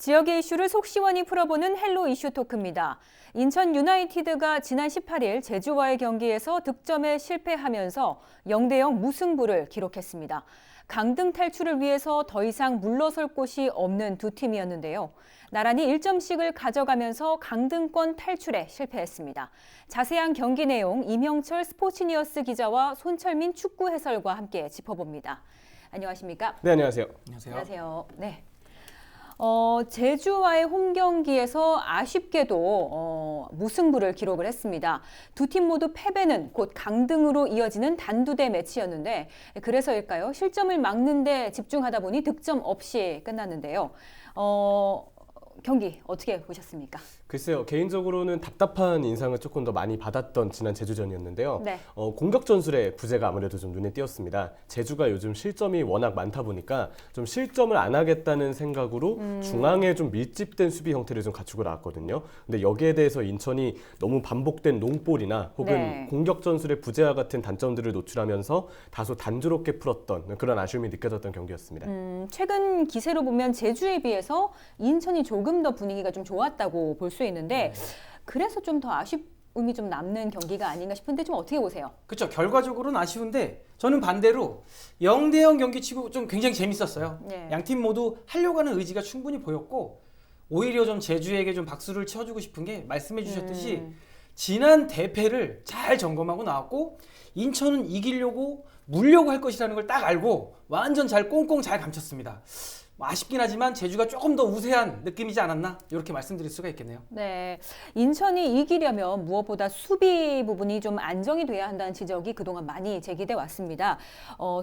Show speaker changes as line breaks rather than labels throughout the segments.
지역의 이슈를 속 시원히 풀어보는 헬로 이슈 토크입니다. 인천 유나이티드가 지난 18일 제주와의 경기에서 득점에 실패하면서 0대0 무승부를 기록했습니다. 강등 탈출을 위해서 더 이상 물러설 곳이 없는 두 팀이었는데요. 나란히 1점씩을 가져가면서 강등권 탈출에 실패했습니다. 자세한 경기 내용 이명철 스포츠니어스 기자와 손철민 축구 해설과 함께 짚어봅니다. 안녕하십니까?
네, 안녕하세요.
안녕하세요. 네. 제주와의 홈 경기에서 아쉽게도 무승부를 기록을 했습니다. 두 팀 모두 패배는 곧 강등으로 이어지는 단두대 매치였는데 그래서일까요? 실점을 막는 데 집중하다 보니 득점 없이 끝났는데요. 경기 어떻게 보셨습니까?
글쎄요, 개인적으로는 답답한 인상을 조금 더 많이 받았던 지난 제주전이었는데요.
네.
공격 전술의 부재가 아무래도 좀 눈에 띄었습니다. 제주가 요즘 실점이 워낙 많다 보니까 좀 실점을 안 하겠다는 생각으로 중앙에 좀 밀집된 수비 형태를 좀 갖추고 나왔거든요. 근데 여기에 대해서 인천이 너무 반복된 롱볼이나 혹은
네.
공격 전술의 부재와 같은 단점들을 노출하면서 다소 단조롭게 풀었던 그런 아쉬움이 느껴졌던 경기였습니다.
최근 기세로 보면 제주에 비해서 인천이 조금 더 분위기가 좀 좋았다고 볼 수 있는데 그래서 좀 더 아쉬움이 좀 남는 경기가 아닌가 싶은데 좀 어떻게 보세요?
그렇죠. 결과적으로는 아쉬운데 저는 반대로 0대0 경기치고 좀 굉장히 재밌었어요.
네.
양팀 모두 하려고 하는 의지가 충분히 보였고 오히려 좀 제주에게 좀 박수를 쳐주고 싶은 게 말씀해 주셨듯이 지난 대패를 잘 점검하고 나왔고 인천은 이기려고 물려고 할 것이라는 걸 딱 알고 완전 잘 꽁꽁 잘 감췄습니다. 아쉽긴 하지만 제주가 조금 더 우세한 느낌이지 않았나 이렇게 말씀드릴 수가 있겠네요.
네, 인천이 이기려면 무엇보다 수비 부분이 좀 안정이 돼야 한다는 지적이 그동안 많이 제기돼 왔습니다.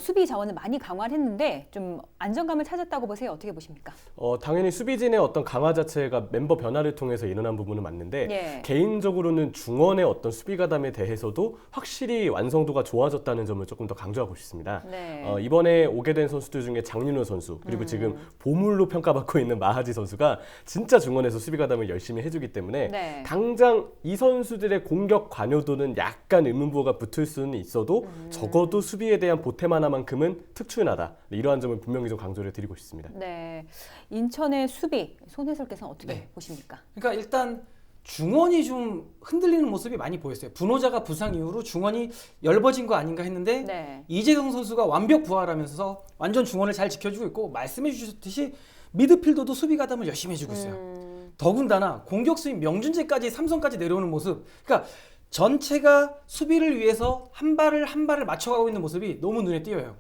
수비 자원을 많이 강화를 했는데 좀 안정감을 찾았다고 보세요. 어떻게 보십니까?
당연히 수비진의 어떤 강화 자체가 멤버 변화를 통해서 일어난 부분은 맞는데
예.
개인적으로는 중원의 어떤 수비 가담에 대해서도 확실히 완성도가 좋아졌다는 점을 조금 더 강조하고 싶습니다.
네.
이번에 오게 된 선수들 중에 장윤호 선수 그리고 지금 보물로 평가받고 있는 마하지 선수가 진짜 중원에서 수비 가담을 열심히 해주기 때문에
네.
당장 이 선수들의 공격 관여도는 약간 의문부호가 붙을 수는 있어도 적어도 수비에 대한 보탬 하나만큼은 특출나다. 이러한 점을 분명히 좀 강조를 드리고 싶습니다.
네, 인천의 수비 손 해설께서는 어떻게
네.
보십니까?
그러니까 일단 중원이 좀 흔들리는 모습이 많이 보였어요. 분호자가 부상 이후로 중원이 열버진 거 아닌가 했는데
네.
이재성 선수가 완벽 부활하면서 완전 중원을 잘 지켜주고 있고 말씀해 주셨듯이 미드필더도 수비 가담을 열심히 해주고 있어요. 더군다나 공격수인 명준재까지 삼성까지 내려오는 모습. 그러니까 전체가 수비를 위해서 한 발을 한 발을 맞춰가고 있는 모습이 너무 눈에 띄어요.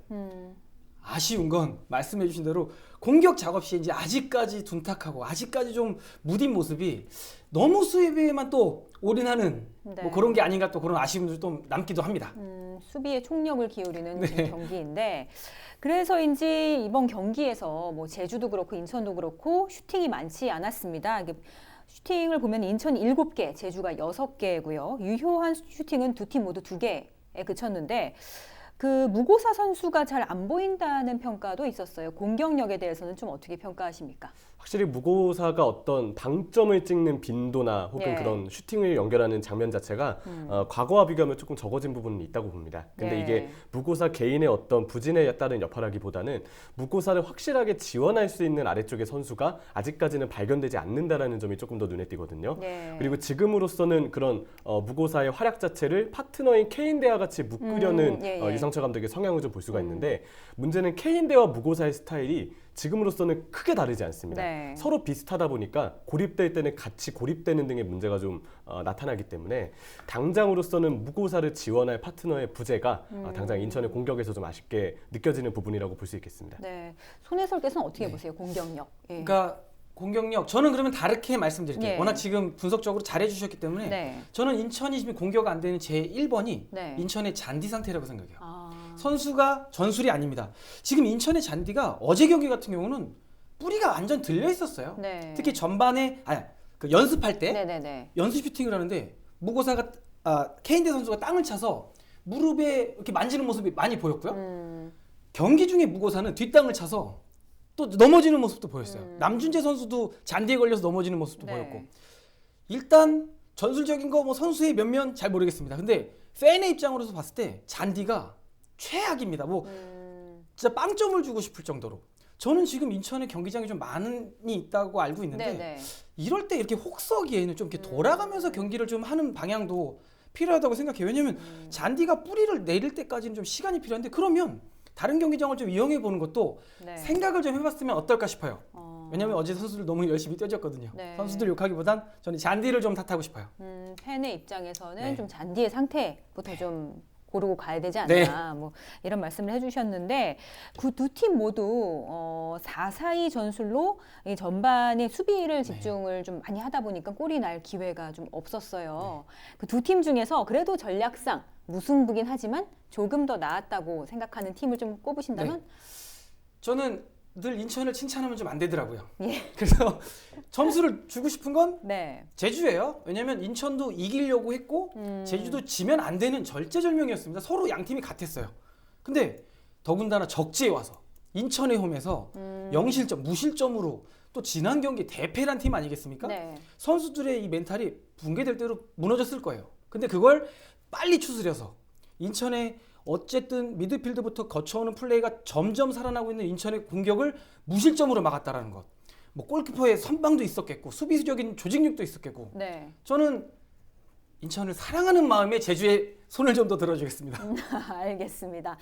아쉬운 건 말씀해 주신 대로 공격 작업 시에 이제 아직까지 둔탁하고 아직까지 좀 무딘 모습이 너무 수비에만 또 올인하는
네.
뭐 그런 게 아닌가 또 그런 아쉬움도 좀 남기도 합니다.
수비에 총력을 기울이는
네.
경기인데 그래서인지 이번 경기에서 뭐 제주도 그렇고 인천도 그렇고 슈팅이 많지 않았습니다. 이게 슈팅을 보면 인천 7개, 제주가 6개고요. 유효한 슈팅은 두 팀 모두 2개에 그쳤는데 그 무고사 선수가 잘 안 보인다는 평가도 있었어요. 공격력에 대해서는 좀 어떻게 평가하십니까?
확실히 무고사가 어떤 당점을 찍는 빈도나 혹은
예.
그런 슈팅을 연결하는 장면 자체가 과거와 비교하면 조금 적어진 부분은 있다고 봅니다. 근데
예.
이게 무고사 개인의 어떤 부진에 따른 여파라기보다는 무고사를 확실하게 지원할 수 있는 아래쪽의 선수가 아직까지는 발견되지 않는다라는 점이 조금 더 눈에 띄거든요.
예.
그리고 지금으로서는 그런 무고사의 활약 자체를 파트너인 케인대와 같이 묶으려는
예, 예.
유상철 감독의 성향을 좀 볼 수가 있는데 문제는 케인대와 무고사의 스타일이 지금으로서는 크게 다르지 않습니다.
네.
서로 비슷하다 보니까 고립될 때는 같이 고립되는 등의 문제가 좀 나타나기 때문에 당장으로서는 무고사를 지원할 파트너의 부재가 당장 인천의 공격에서 좀 아쉽게 느껴지는 부분이라고 볼 수 있겠습니다.
네, 손 해설께서는 어떻게
네.
보세요? 공격력. 예.
그러니까 공격력 저는 그러면 다르게 말씀드릴게요.
예.
워낙 지금 분석적으로 잘해 주셨기 때문에
네.
저는 인천이 지금 공격 안 되는 제 1번이
네.
인천의 잔디 상태라고 생각해요.
아,
선수가 전술이 아닙니다. 지금 인천의 잔디가 어제 경기 같은 경우는 뿌리가 완전 들려 있었어요.
네.
특히 전반에 그 연습할 때
네네네.
연습 슈팅을 하는데 무고사가 케인대 선수가 땅을 차서 무릎에 이렇게 만지는 모습이 많이 보였고요. 경기 중에 무고사는 뒷땅을 차서 또 넘어지는 모습도 보였어요. 남준재 선수도 잔디에 걸려서 넘어지는 모습도
네.
보였고 일단 전술적인 거 뭐 선수의 면면 잘 모르겠습니다. 근데 팬의 입장으로서 봤을 때 잔디가 최악입니다. 뭐 진짜 빵점을 주고 싶을 정도로 저는 지금 인천에 경기장이 좀 많이 있다고 알고 있는데
네네.
이럴 때 이렇게 혹서기에는 좀 이렇게 돌아가면서 경기를 좀 하는 방향도 필요하다고 생각해요. 왜냐면 잔디가 뿌리를 내릴 때까지는 좀 시간이 필요한데 그러면 다른 경기장을 좀 이용해 보는 것도
네.
생각을 좀 해봤으면 어떨까 싶어요.
어,
왜냐면 어제 선수들 너무 열심히 뛰어줬거든요.
네.
선수들 욕하기보단 저는 잔디를 좀 탓하고 싶어요.
팬의 입장에서는
네.
좀 잔디의 상태부터 좀 고르고 가야 되지
네.
않나 뭐 이런 말씀을 해주셨는데 그 두 팀 모두 4-4-2 전술로 이 전반에 수비를 집중을 좀 많이 하다 보니까 골이 날 기회가 좀 없었어요. 그 두 팀 중에서 그래도 전략상 무승부긴 하지만 조금 더 나았다고 생각하는 팀을 좀 꼽으신다면
저는 늘 인천을 칭찬하면 좀 안 되더라고요.
예.
그래서 점수를 주고 싶은 건
네.
제주예요. 왜냐면 인천도 이기려고 했고 제주도 지면 안 되는 절제절명이었습니다. 서로 양 팀이 같았어요. 근데 더군다나 적지에 와서 인천의 홈에서 0실점, 무실점으로 또 지난 경기 대패란 팀 아니겠습니까?
네.
선수들의 이 멘탈이 붕괴될 대로 무너졌을 거예요. 근데 그걸 빨리 추스려서 인천의 어쨌든 미드필드부터 거쳐오는 플레이가 점점 살아나고 있는 인천의 공격을 무실점으로 막았다라는 것. 뭐 골키퍼의 선방도 있었겠고 수비적인 조직력도 있었겠고
네.
저는 인천을 사랑하는 마음에 제주에 손을 좀 더 들어주겠습니다.
알겠습니다.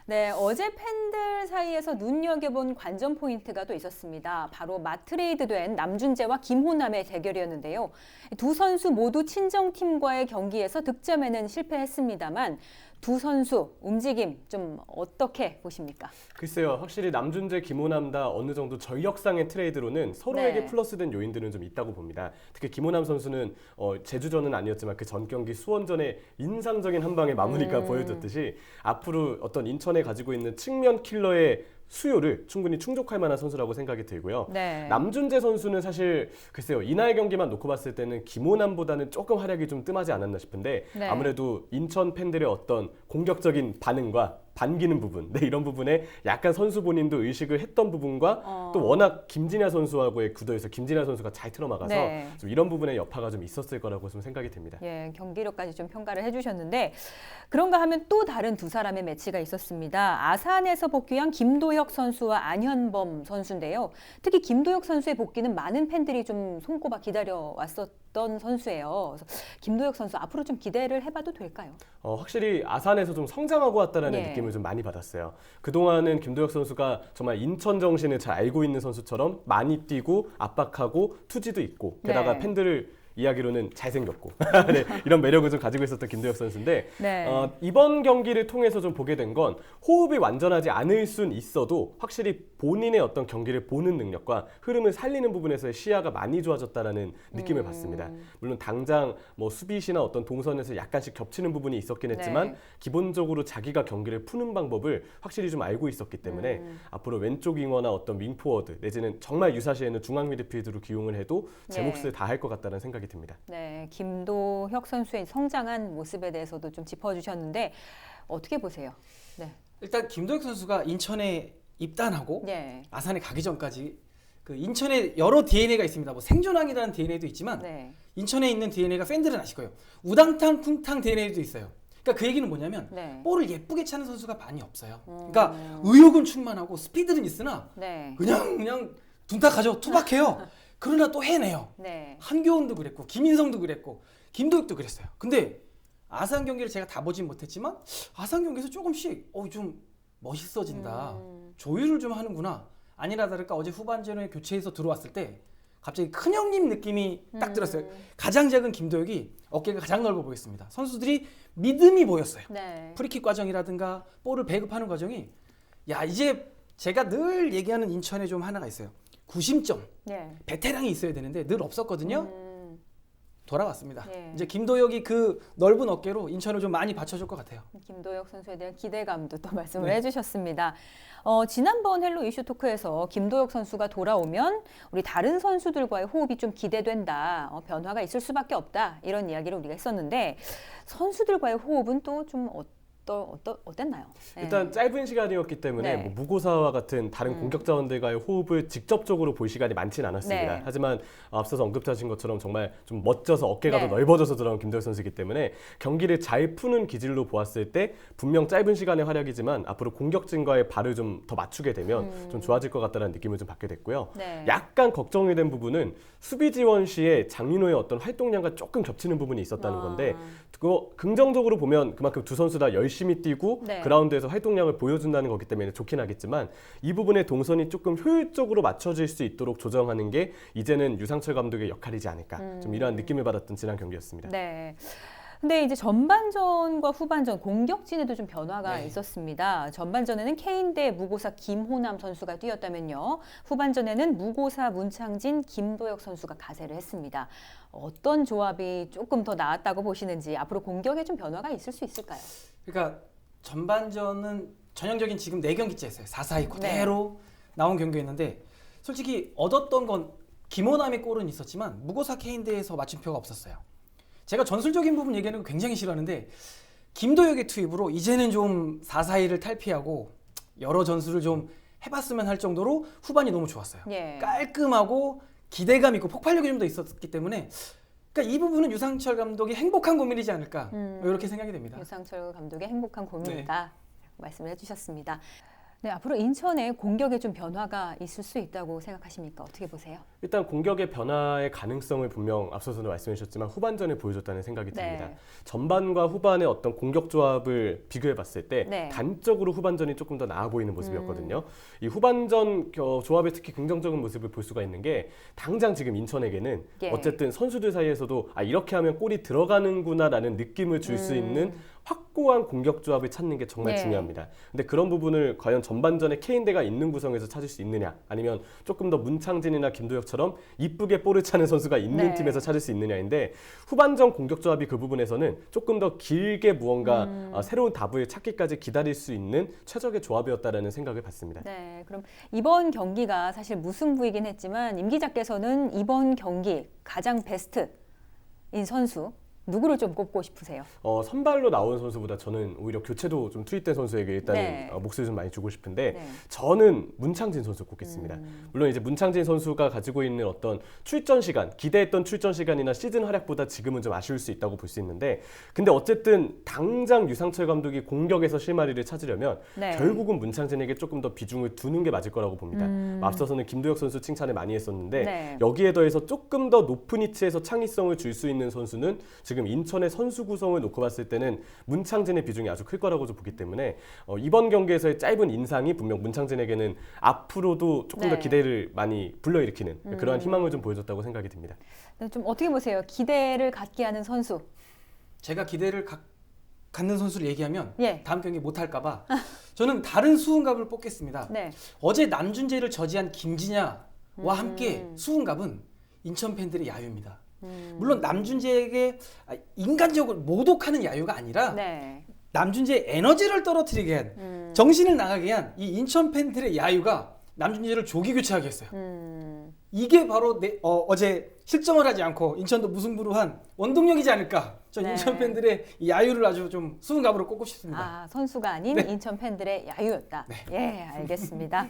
네, 어제 팬들 사이에서 눈여겨본 관전 포인트가 또 있었습니다. 바로 마트레이드된 남준재와 김호남의 대결이었는데요. 두 선수 모두 친정팀과의 경기에서 득점에는 실패했습니다만 두 선수 움직임 좀 어떻게 보십니까?
글쎄요, 확실히 남준재, 김호남 다 어느 정도 전력상의 트레이드로는 서로에게
네.
플러스된 요인들은 좀 있다고 봅니다. 특히 김호남 선수는 제주전은 아니었지만 그 전 경기 수원전의 인상적인 한 방의 마무리가 보여줬듯이 앞으로 어떤 인천에 가지고 있는 측면 킬러의 수요를 충분히 충족할 만한 선수라고 생각이 들고요.
네.
남준재 선수는 사실 글쎄요, 이날 경기만 놓고 봤을 때는 김호남보다는 조금 활약이 좀 뜸하지 않았나 싶은데
네.
아무래도 인천 팬들의 어떤 공격적인 반응과 반기는 부분, 네, 이런 부분에 약간 선수 본인도 의식을 했던 부분과 또 워낙 김진야 선수하고의 구도에서 김진야 선수가 잘 틀어막아서
네.
좀 이런 부분에 여파가 좀 있었을 거라고 좀 생각이 됩니다.
예, 경기력까지 좀 평가를 해주셨는데 그런가 하면 또 다른 두 사람의 매치가 있었습니다. 아산에서 복귀한 김도혁 선수와 안현범 선수인데요. 특히 김도혁 선수의 복귀는 많은 팬들이 좀 손꼽아 기다려 왔었던 선수예요. 그래서 김도혁 선수 앞으로 좀 기대를 해봐도 될까요?
확실히 아산에서 좀 성장하고 왔다는
네.
느낌을 좀 많이 받았어요. 그동안은 김도혁 선수가 정말 인천 정신을 잘 알고 있는 선수처럼 많이 뛰고 압박하고 투지도 있고 게다가
네.
팬들을 이야기로는 잘생겼고 네, 이런 매력을 좀 가지고 있었던 김도혁 선수인데
네.
이번 경기를 통해서 좀 보게 된 건 호흡이 완전하지 않을 순 있어도 확실히 본인의 어떤 경기를 보는 능력과 흐름을 살리는 부분에서의 시야가 많이 좋아졌다라는 느낌을 받습니다. 물론 당장 뭐 수비시나 어떤 동선에서 약간씩 겹치는 부분이 있었긴 했지만
네.
기본적으로 자기가 경기를 푸는 방법을 확실히 좀 알고 있었기 때문에 앞으로 왼쪽 윙어나 어떤 윙포워드 내지는 정말 유사시에는 중앙 미드필드로 기용을 해도 제
네.
몫을 다할 것 같다는 생각이 듭니다.
네, 김도혁 선수의 성장한 모습에 대해서도 좀 짚어주셨는데 어떻게 보세요? 네.
일단 김도혁 선수가 인천에 입단하고
네.
아산에 가기 전까지 그 인천에 여러 DNA가 있습니다. 뭐 생존왕이라는 DNA도 있지만
네.
인천에 있는 DNA가 팬들은 아실 거예요. 우당탕 쿵탕 DNA도 있어요. 그러니까 그 얘기는 뭐냐면
네.
볼을 예쁘게 차는 선수가 많이 없어요. 그러니까 의욕은 충만하고 스피드는 있으나
네.
그냥 둔탁하죠. 투박해요. 그러나 또 해내요.
네.
한교원도 그랬고 김인성도 그랬고 김도혁도 그랬어요. 근데 아산 경기를 제가 다 보진 못했지만 아산 경기에서 조금씩 좀 멋있어진다. 조율을 좀 하는구나. 아니라 다를까 어제 후반전에 교체해서 들어왔을 때 갑자기 큰형님 느낌이 딱 들었어요. 가장 작은 김도혁이 어깨가 가장 넓어 보였습니다. 선수들이 믿음이 보였어요.
네.
프리킥 과정이라든가 볼을 배급하는 과정이 야 이제 제가 늘 얘기하는 인천에 좀 하나가 있어요. 구심점,
네.
베테랑이 있어야 되는데 늘 없었거든요. 돌아왔습니다.
네.
이제 김도혁이 그 넓은 어깨로 인천을 좀 많이 받쳐줄 것 같아요.
김도혁 선수에 대한 기대감도 또 말씀을
네.
해주셨습니다. 지난번 헬로 이슈 토크에서 김도혁 선수가 돌아오면 우리 다른 선수들과의 호흡이 좀 기대된다. 변화가 있을 수밖에 없다. 이런 이야기를 우리가 했었는데 선수들과의 호흡은 또 좀 어땠나요? 네.
일단 짧은 시간이었기 때문에
네.
뭐 무고사와 같은 다른 공격 자원들과의 호흡을 직접적으로 볼 시간이 많지는 않았습니다.
네.
하지만 앞서서 언급하신 것처럼 정말 좀 멋져서 어깨가
네.
더 넓어져서 들어온 김도혁 선수이기 때문에 경기를 잘 푸는 기질로 보았을 때 분명 짧은 시간의 활약이지만 앞으로 공격진과의 발을 좀 더 맞추게 되면 좀 좋아질 것 같다는 느낌을 좀 받게 됐고요.
네.
약간 걱정이 된 부분은 수비 지원 시에 장민호의 어떤 활동량과 조금 겹치는 부분이 있었다는 건데 그거 긍정적으로 보면 그만큼 두 선수 다 열심히 뛰고
네.
그라운드에서 활동량을 보여준다는 거기 때문에 좋긴 하겠지만 이 부분의 동선이 조금 효율적으로 맞춰질 수 있도록 조정하는 게 이제는 유상철 감독의 역할이지 않을까 좀 이러한 느낌을 받았던 지난 경기였습니다.
네. 근데 이제 전반전과 후반전 공격진에도 좀 변화가
네.
있었습니다. 전반전에는 케인대 무고사 김호남 선수가 뛰었다면요. 후반전에는 무고사 문창진 김도혁 선수가 가세를 했습니다. 어떤 조합이 조금 더 나았다고 보시는지 앞으로 공격에 좀 변화가 있을 수 있을까요?
그러니까 전반전은 전형적인 지금 4경기째였어요. 4-4-2 그대로 나온 경기였는데 솔직히 얻었던 건 김호남의 골은 있었지만 무고사 케인대에서 마침표가 없었어요. 제가 전술적인 부분 얘기하는 거 굉장히 싫어하는데 김도혁의 투입으로 이제는 좀 4-4-2를 탈피하고 여러 전술을 좀 해봤으면 할 정도로 후반이 너무 좋았어요.
예.
깔끔하고 기대감 있고 폭발력이 좀 더 있었기 때문에 그러니까 이 부분은 유상철 감독이 행복한 고민이지 않을까 이렇게 생각이 됩니다.
유상철 감독의 행복한 고민이다. 말씀을 해주셨습니다. 네, 앞으로 인천의 공격에 좀 변화가 있을 수 있다고 생각하십니까? 어떻게 보세요?
일단 공격의 변화의 가능성을 분명 앞서서도 말씀해 주셨지만 후반전에 보여줬다는 생각이 듭니다.
네.
전반과 후반의 어떤 공격 조합을 비교해 봤을 때
네.
단적으로 후반전이 조금 더 나아 보이는 모습이었거든요. 이 후반전 조합의 특히 긍정적인 모습을 볼 수가 있는 게 당장 지금 인천에게는
예.
어쨌든 선수들 사이에서도 아 이렇게 하면 골이 들어가는구나라는 느낌을 줄 수 있는 확고한 공격 조합을 찾는 게 정말
네.
중요합니다. 근데 그런 부분을 과연 전반전에 케인대가 있는 구성에서 찾을 수 있느냐 아니면 조금 더 문창진이나 김도혁처럼 이쁘게 볼을 차는 선수가 있는
네.
팀에서 찾을 수 있느냐인데 후반전 공격 조합이 그 부분에서는 조금 더 길게 무언가 새로운 답을 찾기까지 기다릴 수 있는 최적의 조합이었다라는 생각을 받습니다.
네, 그럼 이번 경기가 사실 무승부이긴 했지만 임 기자께서는 이번 경기 가장 베스트인 선수 누구를 좀 꼽고 싶으세요?
선발로 나온 선수보다 저는 오히려 교체도 좀 투입된 선수에게 일단은
네.
몫을 좀 많이 주고 싶은데
네.
저는 문창진 선수 꼽겠습니다. 물론 이제 문창진 선수가 가지고 있는 어떤 출전 시간, 기대했던 출전 시간이나 시즌 활약보다 지금은 좀 아쉬울 수 있다고 볼 수 있는데 근데 어쨌든 당장 유상철 감독이 공격에서 실마리를 찾으려면
네.
결국은 문창진에게 조금 더 비중을 두는 게 맞을 거라고 봅니다. 앞서서는 김도혁 선수 칭찬을 많이 했었는데
네.
여기에 더해서 조금 더 높은 위치에서 창의성을 줄 수 있는 선수는 지금 인천의 선수 구성을 놓고 봤을 때는 문창진의 비중이 아주 클 거라고 좀 보기 때문에 이번 경기에서의 짧은 인상이 분명 문창진에게는 앞으로도 조금
네.
더 기대를 많이 불러일으키는 그러한 희망을 좀 보여줬다고 생각이 듭니다.
네, 좀 어떻게 보세요? 기대를 갖게 하는 선수.
제가 기대를 갖는 선수를 얘기하면
예.
다음 경기 못할까 봐 저는 다른 수훈갑을 뽑겠습니다.
네.
어제 남준재를 저지한 김진야와 함께 수훈갑은 인천 팬들의 야유입니다. 물론 남준재에게 인간적으로 모독하는 야유가 아니라
네.
남준재의 에너지를 떨어뜨리게 한 정신을 나가게 한 이 인천 팬들의 야유가 남준재를 조기 교체하게 했어요. 이게 바로 어제 실점을 하지 않고 인천도 무승부로 한 원동력이지 않을까. 저
네.
인천 팬들의 이 야유를 아주 좀 수훈갑으로 꼽고 싶습니다.
아, 선수가 아닌
네.
인천 팬들의 야유였다. 예, 알겠습니다.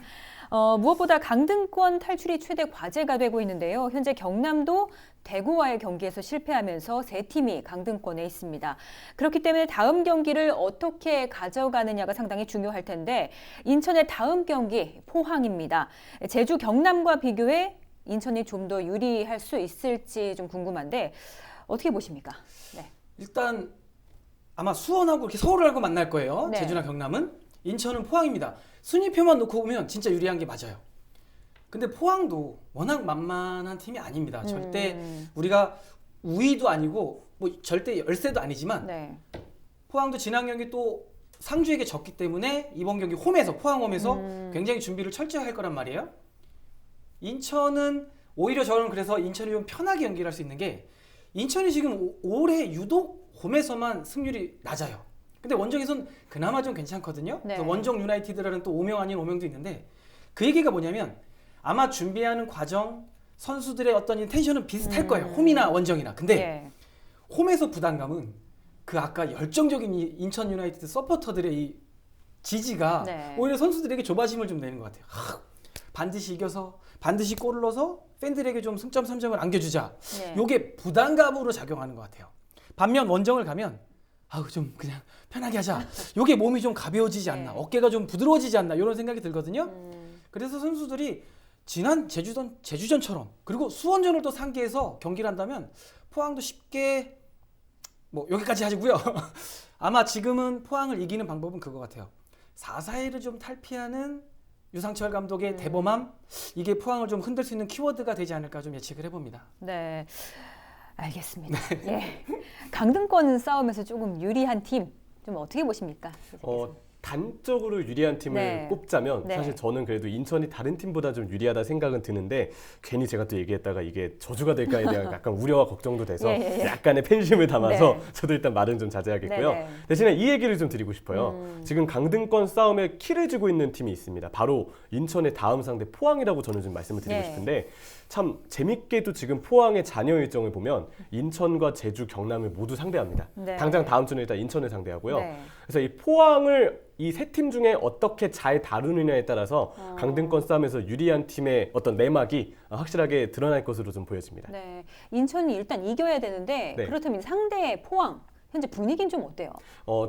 무엇보다 강등권 탈출이 최대 과제가 되고 있는데요. 현재 경남도 대구와의 경기에서 실패하면서 세 팀이 강등권에 있습니다. 그렇기 때문에 다음 경기를 어떻게 가져가느냐가 상당히 중요할 텐데 인천의 다음 경기 포항입니다. 제주 경남과 비교해 인천이 좀 더 유리할 수 있을지 좀 궁금한데 어떻게 보십니까? 네.
일단 아마 수원하고 이렇게 서울하고 만날 거예요.
네.
제주나 경남은. 인천은 포항입니다. 순위표만 놓고 보면 진짜 유리한 게 맞아요. 근데 포항도 워낙 만만한 팀이 아닙니다. 절대 우리가 우위도 아니고 뭐 절대 열세도 아니지만
네.
포항도 지난 경기 또 상주에게 졌기 때문에 이번 경기 포항 홈에서 굉장히 준비를 철저히 할 거란 말이에요. 인천은 오히려 저는 그래서 인천이 좀 편하게 연기를 할 수 있는 게 인천이 지금 올해 유독 홈에서만 승률이 낮아요. 근데 원정에선 그나마 좀 괜찮거든요.
네.
그래서 원정 유나이티드라는 또 오명 아닌 오명도 있는데 그 얘기가 뭐냐면 아마 준비하는 과정 선수들의 어떤 텐션은 비슷할 거예요. 홈이나 원정이나. 근데
예.
홈에서 부담감은 그 아까 열정적인 이 인천 유나이티드 서포터들의 이 지지가
네.
오히려 선수들에게 조바심을 좀 내는 것 같아요. 반드시 이겨서 반드시 골을 넣어서 팬들에게 좀 승점 3점을 안겨주자.
네.
요게 부담감으로 작용하는 것 같아요. 반면 원정을 가면 좀 그냥 편하게 하자. 요게 몸이 좀 가벼워지지 않나.
네.
어깨가 좀 부드러워지지 않나. 이런 생각이 들거든요. 그래서 선수들이 지난 제주전처럼 그리고 수원전을 또 상기해서 경기를 한다면 포항도 쉽게 뭐 여기까지 하시고요. 아마 지금은 포항을 이기는 방법은 그거 같아요. 4-4-1을 좀 탈피하는 유상철 감독의 대범함, 이게 포항을 좀 흔들 수 있는 키워드가 되지 않을까 좀 예측을 해봅니다.
네, 알겠습니다. 예. 강등권 싸움에서 조금 유리한 팀, 좀 어떻게 보십니까?
단적으로 유리한 팀을
네.
꼽자면
네.
사실 저는 그래도 인천이 다른 팀보다 좀 유리하다 생각은 드는데 괜히 제가 또 얘기했다가 이게 저주가 될까에 대한 약간 우려와 걱정도 돼서
예.
약간의 팬심을 담아서
네.
저도 일단 말은 좀 자제하겠고요.
네.
대신에 이 얘기를 좀 드리고 싶어요. 지금 강등권 싸움에 키를 쥐고 있는 팀이 있습니다. 바로 인천의 다음 상대 포항이라고 저는 좀 말씀을 드리고
네.
싶은데 참 재밌게도 지금 포항의 잔여 일정을 보면 인천과 제주, 경남을 모두 상대합니다.
네.
당장 다음 주는 일단 인천을 상대하고요.
네.
그래서 이 포항을 이 세 팀 중에 어떻게 잘 다루느냐에 따라서 강등권 싸움에서 유리한 팀의 어떤 내막이 확실하게 드러날 것으로 좀 보여집니다.
네, 인천이 일단 이겨야 되는데
네.
그렇다면 상대 포항 현재 분위기는 좀 어때요?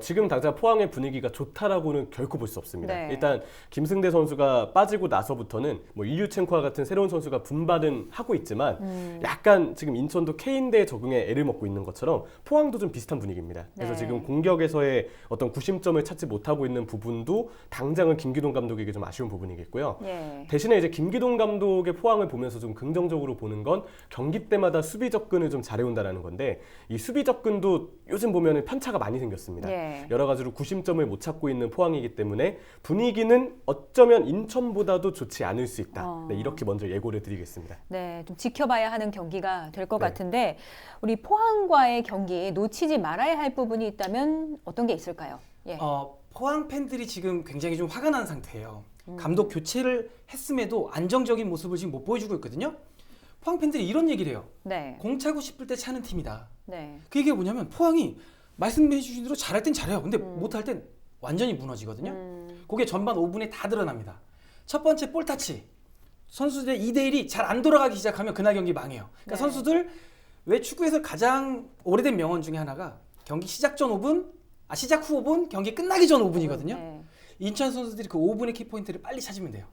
지금 당장 포항의 분위기가 좋다라고는 결코 볼 수 없습니다.
네.
일단 김승대 선수가 빠지고 나서부터는 뭐 일류첸코와 같은 새로운 선수가 분발은 하고 있지만 약간 지금 인천도 케인대 적응에 애를 먹고 있는 것처럼 포항도 좀 비슷한 분위기입니다. 그래서
네.
지금 공격에서의 어떤 구심점을 찾지 못하고 있는 부분도 당장은 김기동 감독에게 좀 아쉬운 부분이겠고요.
예.
대신에 이제 김기동 감독의 포항을 보면서 좀 긍정적으로 보는 건 경기 때마다 수비 접근을 좀 잘해온다라는 건데 이 수비 접근도 요즘 보면 편차가 많이 생겼습니다.
예.
여러 가지로 구심점을 못 찾고 있는 포항이기 때문에 분위기는 어쩌면 인천보다도 좋지 않을 수 있다. 네, 이렇게 먼저 예고를 드리겠습니다.
네, 좀 지켜봐야 하는 경기가 될 것
네.
같은데 우리 포항과의 경기 놓치지 말아야 할 부분이 있다면 어떤 게 있을까요? 예.
포항 팬들이 지금 굉장히 좀 화가 난 상태예요. 감독 교체를 했음에도 안정적인 모습을 지금 못 보여주고 있거든요. 포항 팬들이 이런 얘기를 해요.
네.
공 차고 싶을 때 차는 팀이다.
네.
그 얘기가 뭐냐면 포항이 말씀해 주신 대로 잘할 땐 잘해요. 근데 못할 땐 완전히 무너지거든요. 그게 전반 5분에 다 드러납니다. 첫 번째 볼 타치. 선수들의 2대1이 잘 안 돌아가기 시작하면 그날 경기 망해요. 그러니까
네.
선수들 왜 축구에서 가장 오래된 명언 중에 하나가 경기 시작 전 5분, 시작 후 5분, 경기 끝나기 전 5분이거든요.
네.
인천 선수들이 그 5분의 키포인트를 빨리 찾으면 돼요.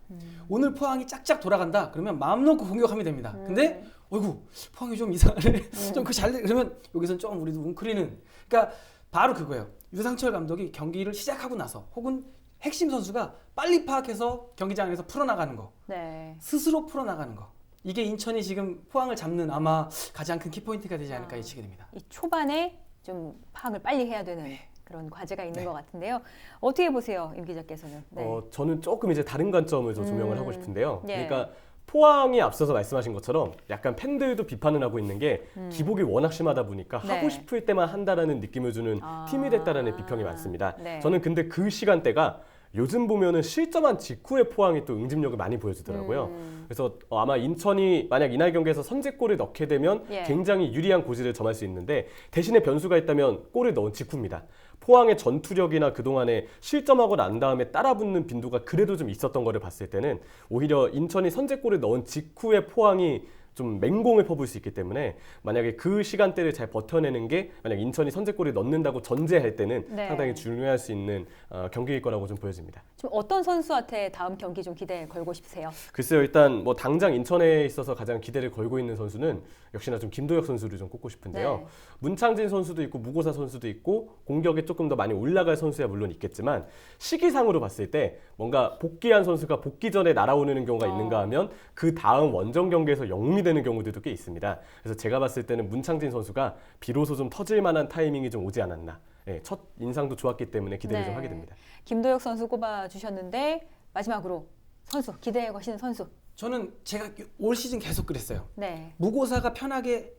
오늘 포항이 짝짝 돌아간다. 그러면 마음 놓고 공격하면 됩니다. 근데 어이구 포항이 좀 이상하네. 좀 그 잘 그러면 여기선 좀 우리도 웅크리는. 그러니까 바로 그거예요. 유상철 감독이 경기를 시작하고 나서 혹은 핵심 선수가 빨리 파악해서 경기장 안에서 풀어나가는 거.
네.
스스로 풀어나가는 거. 이게 인천이 지금 포항을 잡는 아마 가장 큰 키포인트가 되지 않을까 예측이 됩니다.
이 초반에 좀 파악을 빨리 해야 되는 그런 과제가 있는
네.
것 같은데요. 어떻게 보세요, 임 기자께서는? 네.
저는 조금 이제 다른 관점을 좀 조명을 하고 싶은데요.
예.
그러니까 포항이 앞서서 말씀하신 것처럼 약간 팬들도 비판을 하고 있는 게 기복이 워낙 심하다 보니까
네.
하고 싶을 때만 한다라는 느낌을 주는 팀이 됐다라는 비평이 많습니다.
네.
저는 근데 그 시간대가 요즘 보면은 실점한 직후에 포항이 또 응집력을 많이 보여주더라고요. 그래서 아마 인천이 만약 이날 경기에서 선제골을 넣게 되면
예.
굉장히 유리한 고지를 점할 수 있는데 대신에 변수가 있다면 골을 넣은 직후입니다. 포항의 전투력이나 그동안에 실점하고 난 다음에 따라붙는 빈도가 그래도 좀 있었던 거를 봤을 때는 오히려 인천이 선제골을 넣은 직후에 포항이 좀 맹공을 퍼부을 수 있기 때문에 만약에 그 시간대를 잘 버텨내는 게 만약 인천이 선제골을 넣는다고 전제할 때는
네.
상당히 중요할 수 있는 경기일 거라고 좀 보여집니다.
좀 어떤 선수한테 다음 경기 좀 기대 걸고 싶으세요?
글쎄요, 일단 뭐 당장 인천에 있어서 가장 기대를 걸고 있는 선수는 역시나 좀 김도혁 선수를 좀 꼽고 싶은데요.
네.
문창진 선수도 있고 무고사 선수도 있고 공격에 조금 더 많이 올라갈 선수야 물론 있겠지만 시기상으로 봤을 때 뭔가 복귀한 선수가 복귀 전에 날아오르는 경우가 있는가 하면 그 다음 원정 경기에서 영웅이 되는 경우들도 꽤 있습니다. 그래서 제가 봤을 때는 문창진 선수가 비로소 좀 터질 만한 타이밍이 좀 오지 않았나. 네, 첫 인상도 좋았기 때문에 기대를 좀 하게 됩니다.
김도혁 선수 꼽아주셨는데 마지막으로 선수, 기대해 거시는 선수.
저는 제가 올 시즌 계속 그랬어요.
네.
무고사가 편하게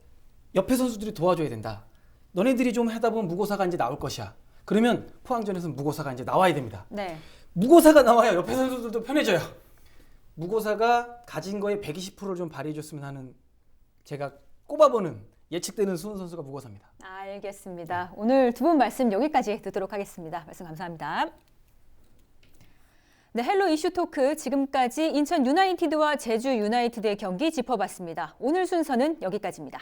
옆에 선수들이 도와줘야 된다. 너네들이 좀 하다 보면 무고사가 이제 나올 것이야. 그러면 포항전에서는 무고사가 이제 나와야 됩니다.
네.
무고사가 나와야 옆에 선수들도 편해져요. 무고사가 가진 거의 120%를 좀 발휘해줬으면 하는 제가 꼽아보는 예측되는 수훈 선수가 무거사입니다.
알겠습니다. 오늘 두 분 말씀 여기까지 듣도록 하겠습니다. 말씀 감사합니다. 네, 헬로 이슈 토크 지금까지 인천 유나이티드와 제주 유나이티드의 경기 짚어봤습니다. 오늘 순서는 여기까지입니다.